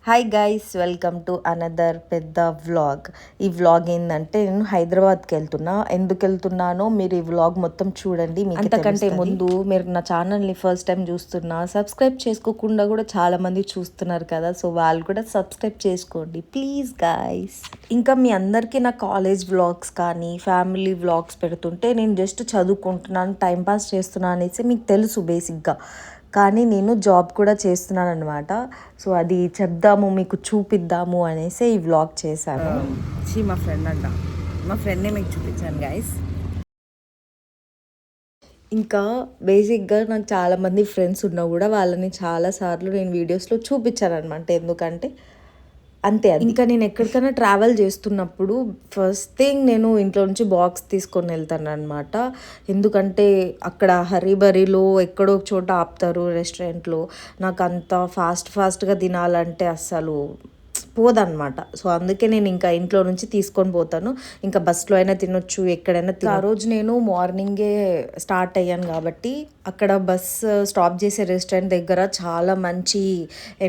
Hi guys, welcome to another పెద్ద vlog. ఈ vlog ఏంటంటే నేను హైదరాబాద్కి వెళ్తున్నా. ఎందుకు వెళ్తున్నానో మీరు ఈ వ్లాగ్ మొత్తం చూడండి. అంతకంటే ముందు మీరు నా ఛానల్ని ఫస్ట్ టైం చూస్తున్నా, సబ్స్క్రైబ్ చేసుకోకుండా కూడా చాలామంది చూస్తున్నారు కదా, సో వాళ్ళు కూడా సబ్స్క్రైబ్ చేసుకోండి ప్లీజ్ గైస్. ఇంకా మీ అందరికీ నా కాలేజ్ వ్లాగ్స్ కానీ ఫ్యామిలీ వ్లాగ్స్ పెడుతుంటే నేను జస్ట్ చదువుకుంటున్నాను, టైంపాస్ చేస్తున్నాను అనేసి మీకు తెలుసు బేసిక్గా. కానీ నేను జాబ్ కూడా చేస్తున్నాను అనమాట. సో అది చెప్దాము, మీకు చూపిద్దాము అనేసి ఈ వ్లాగ్ చేశాను. మా ఫ్రెండ్ అంట, మా ఫ్రెండ్ని మీకు చూపించాను గైస్. ఇంకా బేసిక్గా నాకు చాలామంది ఫ్రెండ్స్ ఉన్నా కూడా వాళ్ళని చాలాసార్లు నేను వీడియోస్లో చూపించాను అనమాట. ఎందుకంటే అంతే, ఇంకా నేను ఎక్కడికైనా ట్రావెల్ చేస్తున్నప్పుడు ఫస్ట్ థింగ్ నేను ఇంట్లో నుంచి బాక్స్ తీసుకొని వెళ్తాను అనమాట. ఎందుకంటే అక్కడ హరీబరీలో ఎక్కడో చోట ఆపుతారు రెస్టారెంట్లో. నాకు అంత ఫాస్ట్గా తినాలంటే అస్సలు పోదన్నమాట. సో అందుకే నేను ఇంకా ఇంట్లో నుంచి తీసుకొని పోతాను. ఇంకా బస్సులో అయినా తినొచ్చు, ఎక్కడైనా ఆ రోజు నేను మార్నింగే స్టార్ట్ అయ్యాను కాబట్టి అక్కడ బస్ స్టాప్ చేసే రెస్టారెంట్ దగ్గర చాలా మంచి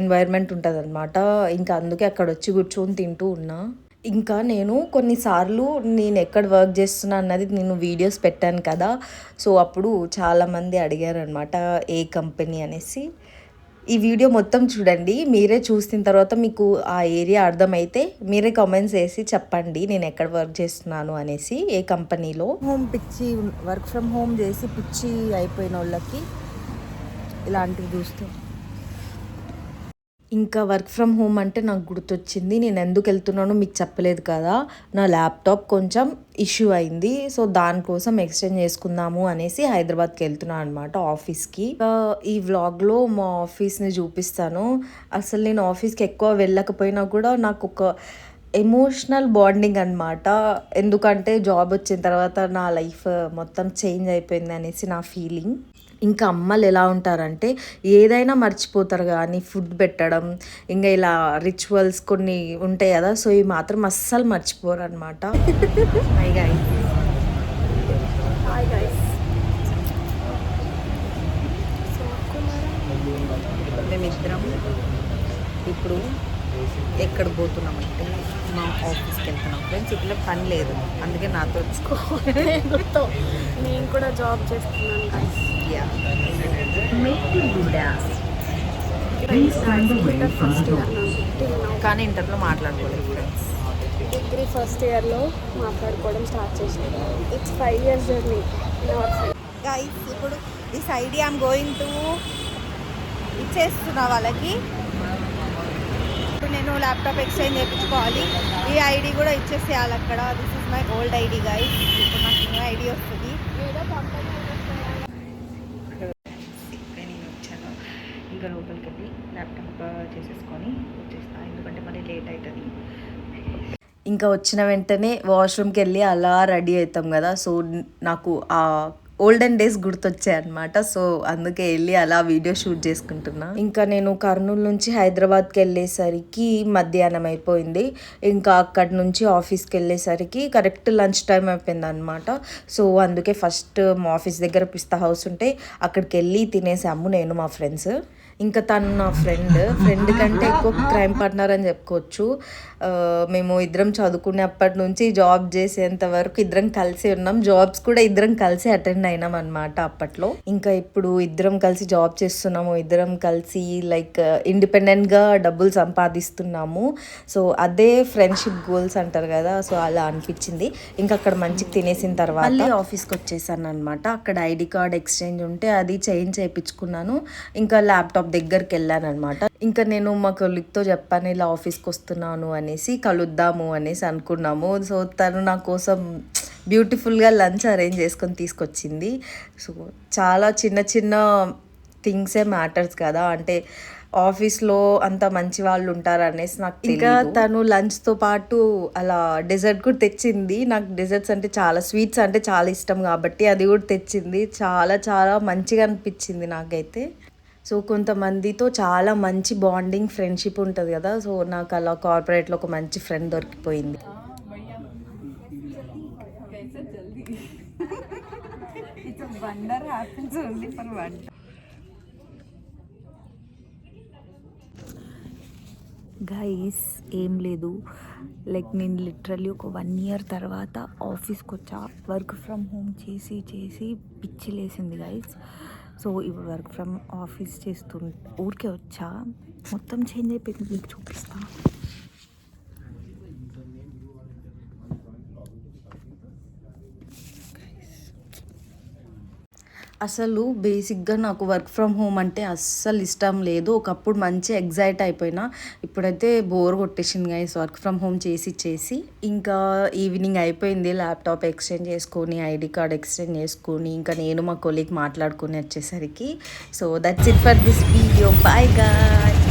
ఎన్వైర్న్మెంట్ ఉంటుంది అనమాట. ఇంకా అందుకే అక్కడ వచ్చి కూర్చొని తింటూ ఉన్నా. ఇంకా నేను కొన్నిసార్లు నేను ఎక్కడ వర్క్ చేస్తున్నా అన్నది నేను వీడియోస్ పెట్టాను కదా, సో అప్పుడు చాలామంది అడిగారు అనమాట ఏ కంపెనీ అనేసి. ఈ వీడియో మొత్తం చూడండి, మీరే చూసిన తర్వాత మీకు ఆ ఏరియా అర్థమైతే మీరే కామెంట్స్ వేసి చెప్పండి నేను ఎక్కడ వర్క్ చేస్తున్నాను అనేసి, ఏ కంపెనీలో. వర్క్ ఫ్రమ్ హోమ్ చేసి పిచ్చి అయిపోయిన వాళ్ళకి ఇలాంటివి చూస్తాం. ఇంకా వర్క్ ఫ్రమ్ హోమ్ అంటే నాకు గుర్తొచ్చింది, నేను ఎందుకు వెళ్తున్నానో మీకు చెప్పలేదు కదా. నా ల్యాప్టాప్ కొంచెం ఇష్యూ అయింది, సో దానికోసం ఎక్స్చేంజ్ చేసుకుందాము అనేసి హైదరాబాద్కి వెళ్తున్నాను అనమాట ఆఫీస్కి. ఈ వ్లాగ్లో మా ఆఫీస్ని చూపిస్తాను. అసలు నేను ఆఫీస్కి ఎక్కువ వెళ్ళకపోయినా కూడా నాకు ఒక ఎమోషనల్ బాండింగ్ అనమాట. ఎందుకంటే జాబ్ వచ్చిన తర్వాత నా లైఫ్ మొత్తం చేంజ్ అయిపోయింది అనేసి నా ఫీలింగ్. ఇంకా అమ్మలు ఎలా ఉంటారంటే ఏదైనా మర్చిపోతారు, కానీ ఫుడ్ పెట్టడం ఇంకా ఇలా రిచువల్స్ కొన్ని ఉంటాయి కదా, సో ఇవి మాత్రం అస్సలు మర్చిపోరు అనమాట. మేమిద్దరం ఇప్పుడు ఎక్కడ పోతున్నామంటే మా ఆఫీస్కి వెళ్తున్నాం ఫ్రెండ్స్. ఇట్లా పని లేదు, అందుకే నాతో వచ్చుకో. నేను కూడా జాబ్ చేస్తున్నాను. కానీ ఇంటర్లో మాట్లాడుకోలేదు ఫ్రెండ్స్. డిగ్రీ ఫస్ట్ ఇయర్లో మాట్లాడుకోవడం స్టార్ట్ చేసాను. It's 5 years journey. గైస్ ఇప్పుడు this ID I'm going to ఇచ్చేస్తున్నా వాళ్ళకి. ఇప్పుడు నేను ల్యాప్టాప్ ఎక్స్చేంజ్ చేయించుకోవాలి. ఈ ఐడి కూడా ఇచ్చేసేయాలి అక్కడ. This is my old ID guys. ఇప్పుడు నాకు న్యూ ఐడి వస్తుంది. నేను వచ్చాను, ఇంకా లోపలికి వెళ్ళి ల్యాప్టాప్ చేసేసుకొని వచ్చేస్తాను, ఎందుకంటే మళ్ళీ లేట్ అవుతుంది. ఇంకా వచ్చిన వెంటనే వాష్రూమ్కి వెళ్ళి అలా రెడీ అవుతాం కదా, సో నాకు ఆ ఓల్డెన్ డేస్ గుర్తొచ్చాయి అనమాట. సో అందుకే వెళ్ళి అలా వీడియో షూట్ చేసుకుంటున్నా. ఇంకా నేను కర్నూలు నుంచి హైదరాబాద్కి వెళ్ళేసరికి మధ్యాహ్నం అయిపోయింది. ఇంకా అక్కడి నుంచి ఆఫీస్కి వెళ్ళేసరికి కరెక్ట్ లంచ్ టైం అయిపోయింది అనమాట. సో అందుకే ఫస్ట్ మా ఆఫీస్ దగ్గర పిస్తా హౌస్ ఉంటే అక్కడికి వెళ్ళి తినేసాము నేను మా ఫ్రెండ్స్. ఇంకా తను నా ఫ్రెండ్ కంటే ఎక్కువ క్రైమ్ పార్ట్నర్ అని చెప్పుకోవచ్చు. మేము ఇద్దరం చదువుకునేప్పటి నుంచి జాబ్ చేసేంత వరకు ఇద్దరం కలిసి ఉన్నాం. జాబ్స్ కూడా ఇద్దరం కలిసి అటెండ్ అయినాం అనమాట అప్పట్లో. ఇంకా ఇప్పుడు ఇద్దరం కలిసి జాబ్ చేస్తున్నాము, ఇద్దరం కలిసి లైక్ ఇండిపెండెంట్గా డబ్బులు సంపాదిస్తున్నాము. సో అదే ఫ్రెండ్షిప్ గోల్స్ అంటారు కదా, సో అలా అనిపించింది. ఇంకా అక్కడ మంచిగా తినేసిన తర్వాత మళ్ళీ ఆఫీస్కి వచ్చేసాను అనమాట. అక్కడ ఐడి కార్డ్ ఎక్స్చేంజ్ ఉంటే అది చేంజ్ చేయించుకున్నాను. ఇంకా ల్యాప్టాప్ దగ్గరికి వెళ్ళాను అనమాట. ఇంకా నేను మా కొలీగ్తో చెప్పాను ఇలా ఆఫీస్కి వస్తున్నాను అనేసి, కలుద్దాము అనేసి అనుకున్నాము. సో తను నా కోసం బ్యూటిఫుల్గా లంచ్ అరేంజ్ చేసుకొని తీసుకొచ్చింది. సో చాలా చిన్న థింగ్సే మ్యాటర్స్ కదా, అంటే ఆఫీస్లో అంత మంచి వాళ్ళు ఉంటారు అనేసి నాకు. ఇంకా తను లంచ్తో పాటు అలా డెజర్ట్ కూడా తెచ్చింది. నాకు డెజర్ట్స్ అంటే చాలా, స్వీట్స్ అంటే చాలా ఇష్టం కాబట్టి అది కూడా తెచ్చింది. చాలా మంచిగా అనిపించింది నాకైతే. సో కొంతమందితో చాలా మంచి బాండింగ్ ఫ్రెండ్షిప్ ఉంటుంది కదా, సో నాకు అలా కార్పొరేట్లో ఒక మంచి ఫ్రెండ్ దొరికిపోయింది. గైస్ ఏం లేదు, లైక్ నేను లిటరల్లీ ఒక 1 year తర్వాత ఆఫీస్కి వచ్చా. వర్క్ ఫ్రమ్ హోమ్ చేసి చేసి పిచ్చి లేసింది గైస్. సో ఇప్పుడు వర్క్ ఫ్రమ్ ఆఫీస్ ఊరికే వచ్చా, మొత్తం చేంజ్ అయిపోయింది. మీకు చూపిస్తా. అసలు బేసిక్గా నాకు వర్క్ ఫ్రమ్ హోమ్ అంటే అస్సలు ఇష్టం లేదు. ఒకప్పుడు మంచి ఎగ్జైట్ అయిపోయినా, ఇప్పుడైతే బోర్ కొట్టేసింది గైస్ వర్క్ ఫ్రమ్ హోమ్ చేసి చేసి. ఇంకా ఈవినింగ్ అయిపోయింది, ల్యాప్టాప్ ఎక్స్చేంజ్ చేసుకొని, ఐడి కార్డ్ ఎక్స్చేంజ్ చేసుకొని, ఇంకా నేను మా కొలీగ్ మాట్లాడుకొని వచ్చేసరికి. So that's it for this video. Bye guys.